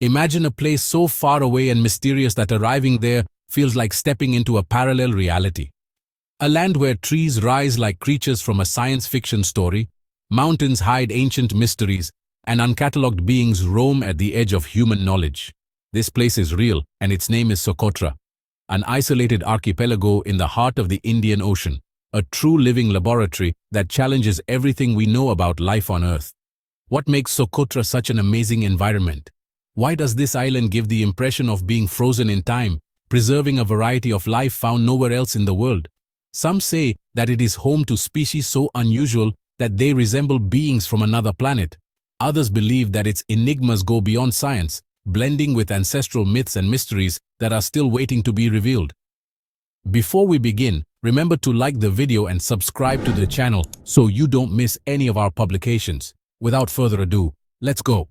Imagine a place so far away and mysterious that arriving there feels like stepping into a parallel reality. A land where trees rise like creatures from a science fiction story, mountains hide ancient mysteries, and uncatalogued beings roam at the edge of human knowledge. This place is real, and its name is Socotra, an isolated archipelago in the heart of the Indian Ocean, a true living laboratory that challenges everything we know about life on Earth. What makes Socotra such an amazing environment? Why does this island give the impression of being frozen in time, preserving a variety of life found nowhere else in the world? Some say that it is home to species so unusual that they resemble beings from another planet. Others believe that its enigmas go beyond science, blending with ancestral myths and mysteries that are still waiting to be revealed. Before we begin, remember to like the video and subscribe to the channel so you don't miss any of our publications. Without further ado, let's go.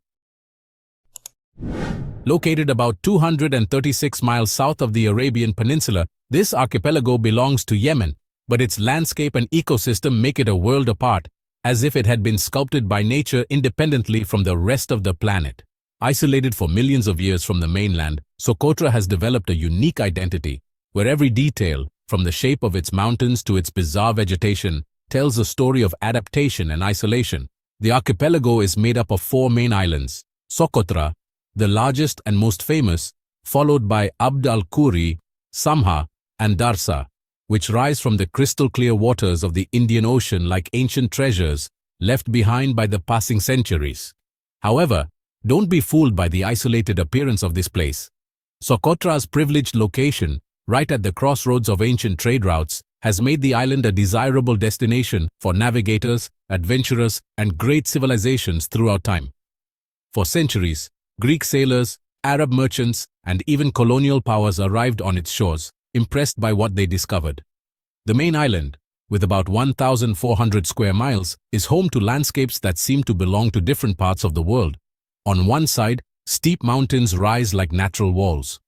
Located about 236 miles south of the Arabian Peninsula, this archipelago belongs to Yemen, but its landscape and ecosystem make it a world apart, as if it had been sculpted by nature independently from the rest of the planet. Isolated for millions of years from the mainland, Socotra has developed a unique identity, where every detail, from the shape of its mountains to its bizarre vegetation, tells a story of adaptation and isolation. The archipelago is made up of 4 main islands: Socotra, the largest and most famous, followed by Abd al-Khuri, Samha, and Darsa, which rise from the crystal-clear waters of the Indian Ocean like ancient treasures left behind by the passing centuries. However, don't be fooled by the isolated appearance of this place. Socotra's privileged location, right at the crossroads of ancient trade routes, has made the island a desirable destination for navigators, adventurers, and great civilizations throughout time. For centuries, Greek sailors, Arab merchants, and even colonial powers arrived on its shores, impressed by what they discovered. The main island, with about 1,400 square miles, is home to landscapes that seem to belong to different parts of the world. On one side, steep mountains rise like natural walls.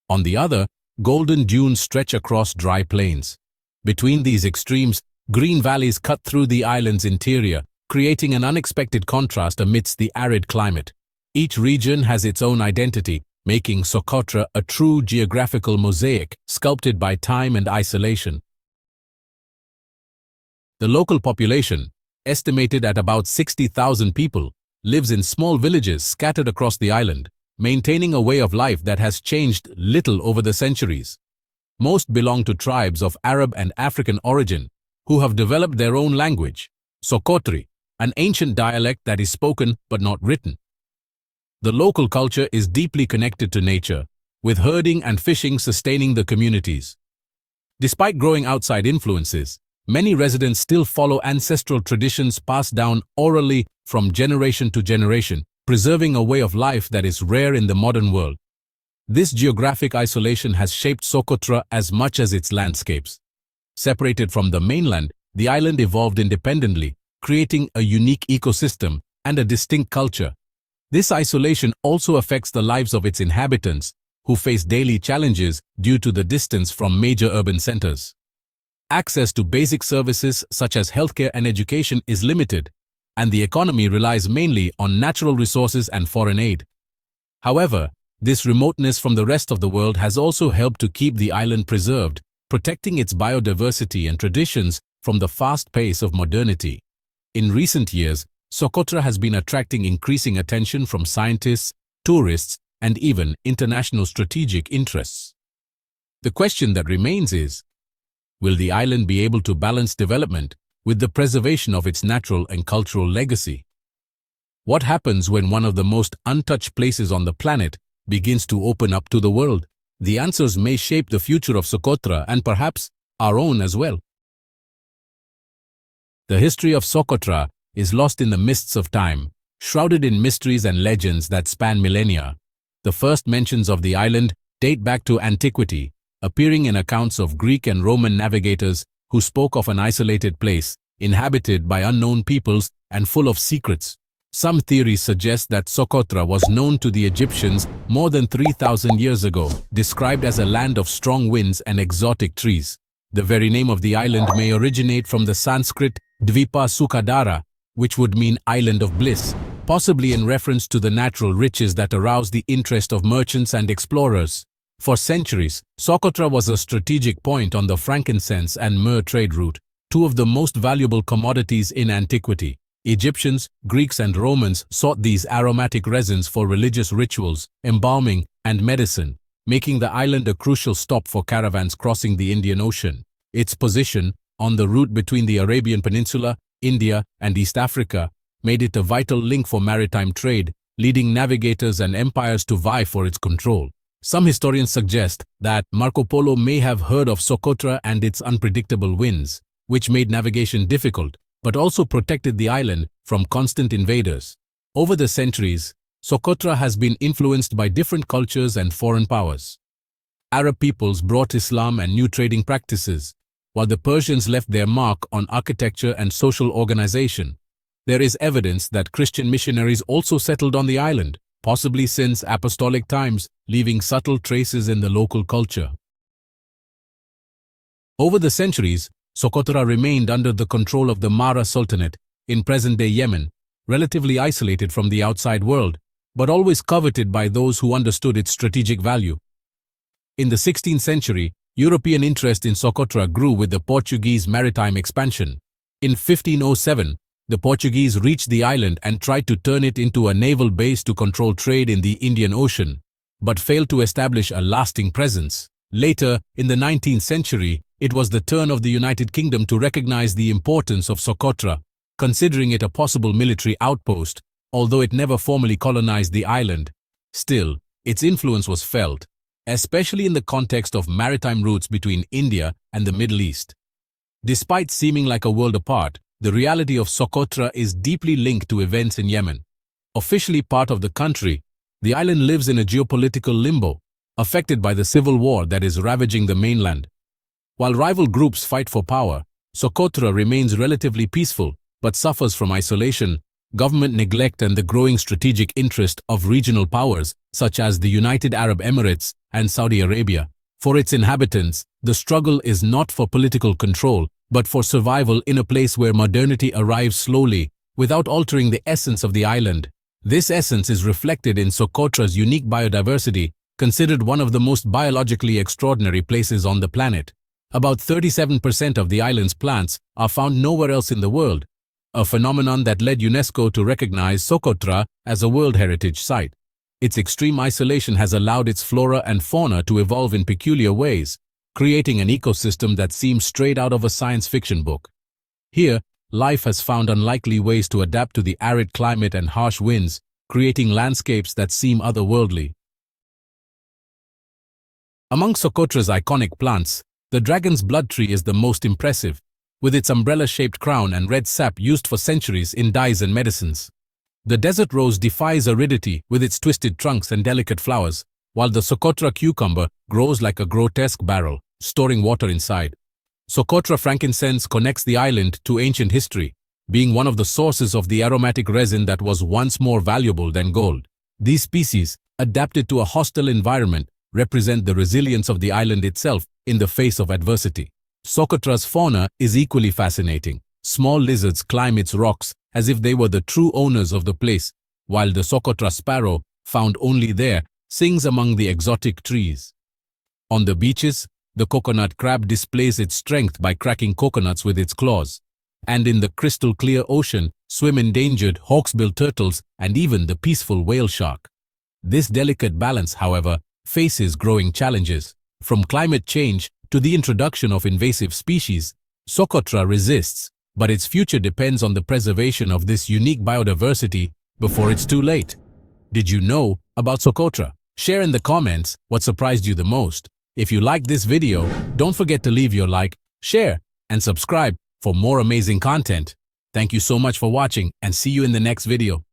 On the other, golden dunes stretch across dry plains. Between these extremes, green valleys cut through the island's interior, creating an unexpected contrast amidst the arid climate. Each region has its own identity, making Socotra a true geographical mosaic sculpted by time and isolation. The local population, estimated at about 60,000 people, lives in small villages scattered across the island, maintaining a way of life that has changed little over the centuries. Most belong to tribes of Arab and African origin, who have developed their own language, Socotri, an ancient dialect that is spoken but not written. The local culture is deeply connected to nature, with herding and fishing sustaining the communities. Despite growing outside influences, many residents still follow ancestral traditions passed down orally from generation to generation, preserving a way of life that is rare in the modern world. This geographic isolation has shaped Socotra as much as its landscapes. Separated from the mainland, the island evolved independently, creating a unique ecosystem and a distinct culture. This isolation also affects the lives of its inhabitants, who face daily challenges due to the distance from major urban centers. Access to basic services such as healthcare and education is limited, and the economy relies mainly on natural resources and foreign aid. However, this remoteness from the rest of the world has also helped to keep the island preserved, protecting its biodiversity and traditions from the fast pace of modernity. In recent years, Socotra has been attracting increasing attention from scientists, tourists, and even international strategic interests. The question that remains is, will the island be able to balance development with the preservation of its natural and cultural legacy? What happens when one of the most untouched places on the planet begins to open up to the world? The answers may shape the future of Socotra and perhaps our own as well. The history of Socotra is lost in the mists of time, shrouded in mysteries and legends that span millennia. The first mentions of the island date back to antiquity, appearing in accounts of Greek and Roman navigators who spoke of an isolated place, inhabited by unknown peoples and full of secrets. Some theories suggest that Socotra was known to the Egyptians more than 3,000 years ago, described as a land of strong winds and exotic trees. The very name of the island may originate from the Sanskrit Dvipa Sukadara, which would mean island of bliss. possibly in reference to the natural riches that aroused the interest of merchants and explorers. For centuries, Socotra was a strategic point on the frankincense and myrrh trade route, two of the most valuable commodities in antiquity. Egyptians, Greeks, and Romans sought these aromatic resins for religious rituals, embalming, and medicine, making the island a crucial stop for caravans crossing the Indian Ocean. Its position, on the route between the Arabian Peninsula, India, and East Africa, made it a vital link for maritime trade, leading navigators and empires to vie for its control. Some historians suggest that Marco Polo may have heard of Socotra and its unpredictable winds, which made navigation difficult, but also protected the island from constant invaders. Over the centuries, Socotra has been influenced by different cultures and foreign powers. Arab peoples brought Islam and new trading practices, while the Persians left their mark on architecture and social organization. There is evidence that Christian missionaries also settled on the island, possibly since apostolic times, leaving subtle traces in the local culture. Over the centuries, Socotra remained under the control of the Mahra Sultanate in present-day Yemen, relatively isolated from the outside world, but always coveted by those who understood its strategic value. In the 16th century, European interest in Socotra grew with the Portuguese maritime expansion. In 1507, the Portuguese reached the island and tried to turn it into a naval base to control trade in the Indian Ocean, but failed to establish a lasting presence. Later, in the 19th century, it was the turn of the United Kingdom to recognize the importance of Socotra, considering it a possible military outpost, although it never formally colonized the island. Still, its influence was felt, especially in the context of maritime routes between India and the Middle East. Despite seeming like a world apart, the reality of Socotra is deeply linked to events in Yemen. Officially part of the country, the island lives in a geopolitical limbo, affected by the civil war that is ravaging the mainland. While rival groups fight for power, Socotra remains relatively peaceful, but suffers from isolation, government neglect, and the growing strategic interest of regional powers such as the United Arab Emirates and Saudi Arabia. For its inhabitants, the struggle is not for political control, but for survival in a place where modernity arrives slowly, without altering the essence of the island. This essence is reflected in Socotra's unique biodiversity, considered one of the most biologically extraordinary places on the planet. About 37% of the island's plants are found nowhere else in the world, a phenomenon that led UNESCO to recognize Socotra as a World Heritage Site. Its extreme isolation has allowed its flora and fauna to evolve in peculiar ways, creating an ecosystem that seems straight out of a science fiction book. Here, life has found unlikely ways to adapt to the arid climate and harsh winds, creating landscapes that seem otherworldly. Among Socotra's iconic plants, the dragon's blood tree is the most impressive, with its umbrella-shaped crown and red sap used for centuries in dyes and medicines. The desert rose defies aridity with its twisted trunks and delicate flowers, while the Socotra cucumber grows like a grotesque barrel, storing water inside. Socotra frankincense connects the island to ancient history, being one of the sources of the aromatic resin that was once more valuable than gold. These species, adapted to a hostile environment, represent the resilience of the island itself in the face of adversity. Socotra's fauna is equally fascinating. Small lizards climb its rocks as if they were the true owners of the place, while the Socotra sparrow, found only there, sings among the exotic trees. On the beaches, the coconut crab displays its strength by cracking coconuts with its claws. And in the crystal-clear ocean swim endangered hawksbill turtles and even the peaceful whale shark. This delicate balance, however, faces growing challenges. From climate change to the introduction of invasive species, Socotra resists, but its future depends on the preservation of this unique biodiversity before it's too late. Did you know about Socotra? Share in the comments what surprised you the most. If you liked this video, don't forget to leave your like, share, and subscribe for more amazing content. Thank you so much for watching and see you in the next video.